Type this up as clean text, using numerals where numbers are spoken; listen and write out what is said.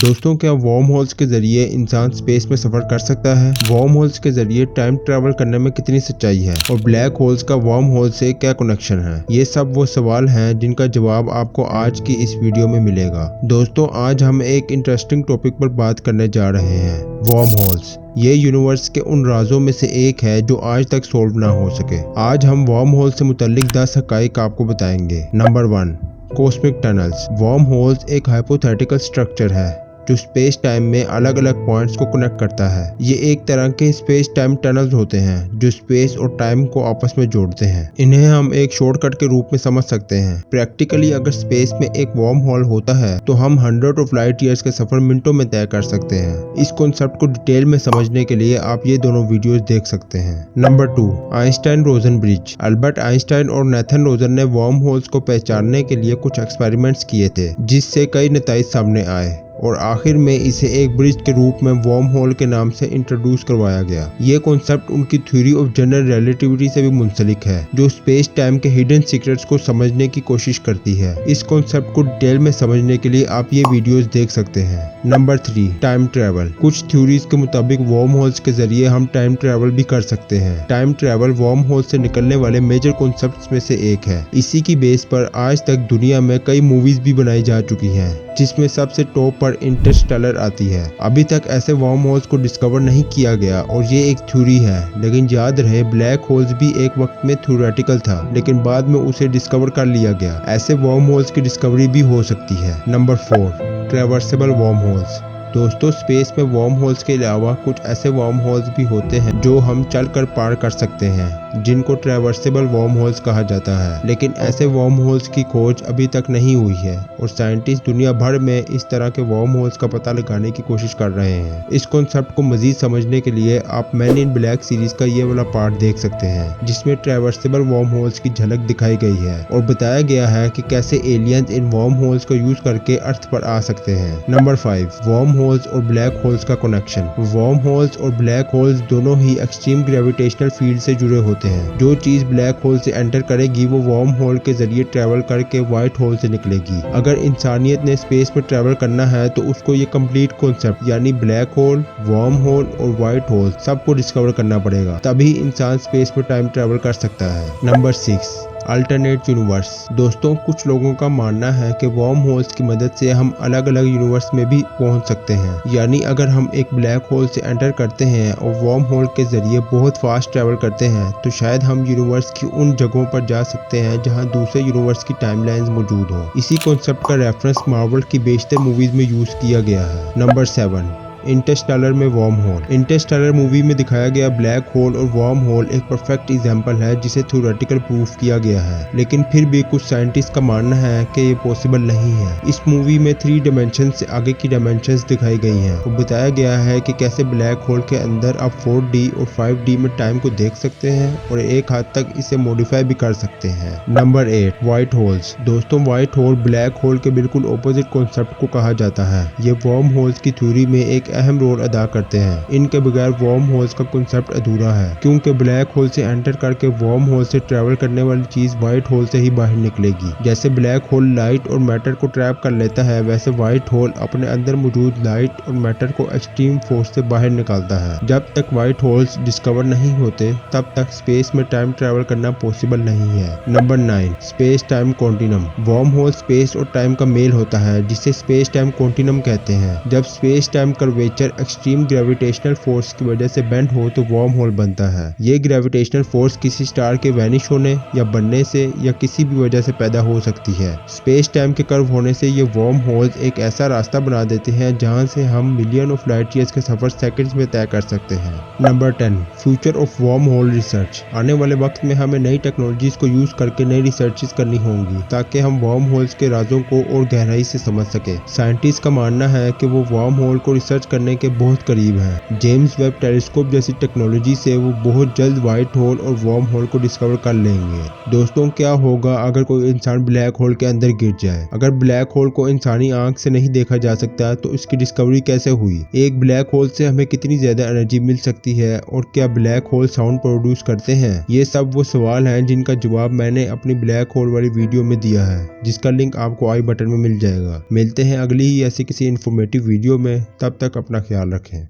दोस्तों, क्या warm holes के जरिए इंसान स्पेस में सफर कर सकता है? वार्म होल्स के जरिए टाइम ट्रैवल करने में कितनी सच्चाई है और ब्लैक होल्स का वार्म होल से क्या कनेक्शन है? ये सब वो सवाल हैं जिनका जवाब आपको आज की इस वीडियो में मिलेगा। दोस्तों, आज हम एक इंटरेस्टिंग टॉपिक पर बात करने जा रहे हैं, वार्म होल्स। ये यूनिवर्स के उन राजों में से एक है जो आज तक सोल्व ना हो सके। आज हम वार्म होल से मुताल्लिक 10 हकाइक आपको बताएंगे। Number 1, cosmic tunnels. Warm holes एक हाइपोथेटिकल स्ट्रक्चर है जो स्पेस टाइम में अलग अलग पॉइंट्स को कनेक्ट करता है। ये एक तरह के स्पेस टाइम टनल्स होते हैं जो स्पेस और टाइम को आपस में जोड़ते हैं। इन्हें हम एक शॉर्टकट के रूप में समझ सकते हैं। प्रैक्टिकली अगर स्पेस में एक वार्म होल होता है तो हम 100 ऑफ लाइट ईयर्स के सफर मिनटों में तय कर सकते हैं। इस कॉन्सेप्ट को डिटेल में समझने के लिए आप ये दोनों वीडियोस देख सकते हैं। Number 2, Einstein Rosen bridge. Albert Einstein और नेथन रोजन ने वार्म होल्स को पहचानने के लिए कुछ एक्सपेरिमेंट्स किए थे जिससे कई नतीजे सामने आए और आखिर में इसे एक ब्रिज के रूप में वार्म होल के नाम से इंट्रोड्यूस करवाया गया। ये कॉन्सेप्ट उनकी थ्योरी ऑफ जनरल रिलेटिविटी से भी मुंसलिक है जो स्पेस टाइम के हिडन सीक्रेट्स को समझने की कोशिश करती है। इस कॉन्सेप्ट को डिटेल में समझने के लिए आप ये वीडियोस देख सकते हैं। Number 3, time travel. कुछ थ्योरीज के मुताबिक वार्म होल्स के जरिए हम टाइम ट्रैवल भी कर सकते हैं। टाइम ट्रैवल वार्म होल से निकलने वाले मेजर कॉन्सेप्ट्स में से एक है। इसी की बेस पर आज तक दुनिया में कई मूवीज भी बनाई जा चुकी हैं जिसमें सबसे टॉप पर इंटरस्टेलर आती है। अभी तक ऐसे वार्म होल्स को डिस्कवर नहीं किया गया और ये एक थ्योरी है, लेकिन याद रहे ब्लैक होल्स भी एक वक्त में थ्योरेटिकल था लेकिन बाद में उसे डिस्कवर कर लिया गया। ऐसे वार्म होल्स की डिस्कवरी भी हो सकती है। Number 4, traversable wormholes. दोस्तों, स्पेस में वार्म होल्स के अलावा कुछ ऐसे वार्म होल्स भी होते हैं जो हम चलकर पार कर सकते हैं जिनको ट्रैवर्सेबल वार्म होल्स कहा जाता है। लेकिन ऐसे वार्म होल्स की खोज अभी तक नहीं हुई है और साइंटिस्ट दुनिया भर में इस तरह के वार्म होल्स का पता लगाने की कोशिश कर रहे हैं। इस कॉन्सेप्ट को मजीद समझने के लिए आप मैन इन ब्लैक सीरीज का ये वाला पार्ट देख सकते हैं जिसमें ट्रैवर्सेबल वार्म होल्स की झलक दिखाई गई है और बताया गया है कि कैसे एलियंस इन वार्म होल्स को यूज करके अर्थ पर आ सकते हैं। नंबर 5, वार्म होल्स और ब्लैक होल्स का कनेक्शन। वार्म होल्स और ब्लैक होल्स दोनों ही एक्सट्रीम ग्रेविटेशनल फील्ड से जुड़े होते हैं। जो चीज ब्लैक होल से एंटर करेगी वो वार्म होल के जरिए ट्रेवल करके व्हाइट होल से निकलेगी। अगर इंसानियत ने स्पेस में ट्रेवल करना है तो उसको ये कंप्लीट कॉन्सेप्ट यानी ब्लैक होल, वार्म होल और व्हाइट होल सबको डिस्कवर करना पड़ेगा, तभी इंसान स्पेस में टाइम ट्रेवल कर सकता है। Number 6, alternate universe. दोस्तों, कुछ लोगों का मानना है कि वार्म होल्स की मदद से हम अलग अलग यूनिवर्स में भी पहुंच सकते हैं। यानी अगर हम एक ब्लैक होल से एंटर करते हैं और वार्म होल के जरिए बहुत फास्ट ट्रैवल करते हैं तो शायद हम यूनिवर्स की उन जगहों पर जा सकते हैं जहां दूसरे यूनिवर्स की टाइमलाइंस मौजूद हो। इसी कॉन्सेप्ट का रेफरेंस मार्वल की बेशतर मूवीज में यूज किया गया है। नंबर 7, इंटरस्टेलर में वार्म होल। इंटरस्टेलर मूवी में दिखाया गया ब्लैक होल और वार्म होल एक परफेक्ट एग्जांपल है जिसे थ्योरेटिकल प्रूफ किया गया है, लेकिन फिर भी कुछ साइंटिस्ट का मानना है कि ये पॉसिबल नहीं है। इस मूवी में 3 डायमेंशन से आगे की डायमेंशंस दिखाई गई हैं और बताया गया है कि कैसे ब्लैक होल के अंदर आप 4D और 5D में टाइम को देख सकते हैं और एक हद तक इसे मॉडिफाई भी कर सकते हैं। Number 8, white holes. दोस्तों, व्हाइट होल ब्लैक होल के बिल्कुल ऑपोजिट कॉन्सेप्ट को कहा जाता है। ये वार्म होल्स की थ्योरी में एक अहम रोल अदा करते हैं। इनके बगैर वार्म होल्स का कॉन्सेप्ट अधूरा है क्योंकि ब्लैक होल से एंटर करके वार्म होल से ट्रैवल करने वाली चीज व्हाइट होल से ही बाहर निकलेगी। जैसे ब्लैक होल लाइट और मैटर को ट्रैप कर लेता है, वैसे व्हाइट होल अपने अंदर मौजूद लाइट और मैटर को एक्सट्रीम फोर्स से बाहर निकालता है। जब तक व्हाइट होल्स डिस्कवर नहीं होते तब तक स्पेस में टाइम ट्रैवल करना पॉसिबल नहीं है। Number 9, space time continuum. Wormhole space और टाइम का मेल होता है जिसे स्पेस टाइम कॉन्टिनम कहते हैं। जब space time curvature extreme gravitational force की वजह से बेंड हो तो वार्म होल बनता है। ये ग्रेविटेशनल फोर्स किसी स्टार के वैनिश होने या बनने से या किसी भी वजह से पैदा हो सकती है। स्पेस टाइम के कर्व होने से ये वार्म होल्स एक ऐसा रास्ता बना देते हैं जहां से हम मिलियन ऑफ लाइट ईयर्स के सफर सेकंड्स में तय कर सकते हैं। Number 10, future of wormhole research. आने वाले वक्त में हमें नई टेक्नोलॉजीज को यूज करके नई रिसर्चेस करनी होंगी ताकि हम वार्म होल्स के राजों को और गहराई से समझ सके। साइंटिस्ट का मानना है कि वो वार्म होल को रिसर्च करने के बहुत करीब हैं। जेम्स वेब टेलीस्कोप जैसी टेक्नोलॉजी से वो बहुत जल्द व्हाइट होल और वार्म होल को डिस्कवर कर लेंगे। दोस्तों, क्या होगा अगर कोई इंसान ब्लैक होल के अंदर गिर जाए? अगर ब्लैक होल को इंसानी आंख से नहीं देखा जा सकता तो इसकी डिस्कवरी कैसे हुई? एक ब्लैक होल से हमें कितनी ज्यादा एनर्जी मिल सकती है और क्या ब्लैक होल साउंड प्रोड्यूस करते हैं? ये सब वो सवाल हैं जिनका जवाब मैंने अपनी ब्लैक होल वाली वीडियो में दिया है, जिसका लिंक आपको आई बटन में मिल जाएगा। मिलते हैं अगली ही ऐसी किसी इन्फॉर्मेटिव वीडियो में, तब तक अपना ख्याल रखें।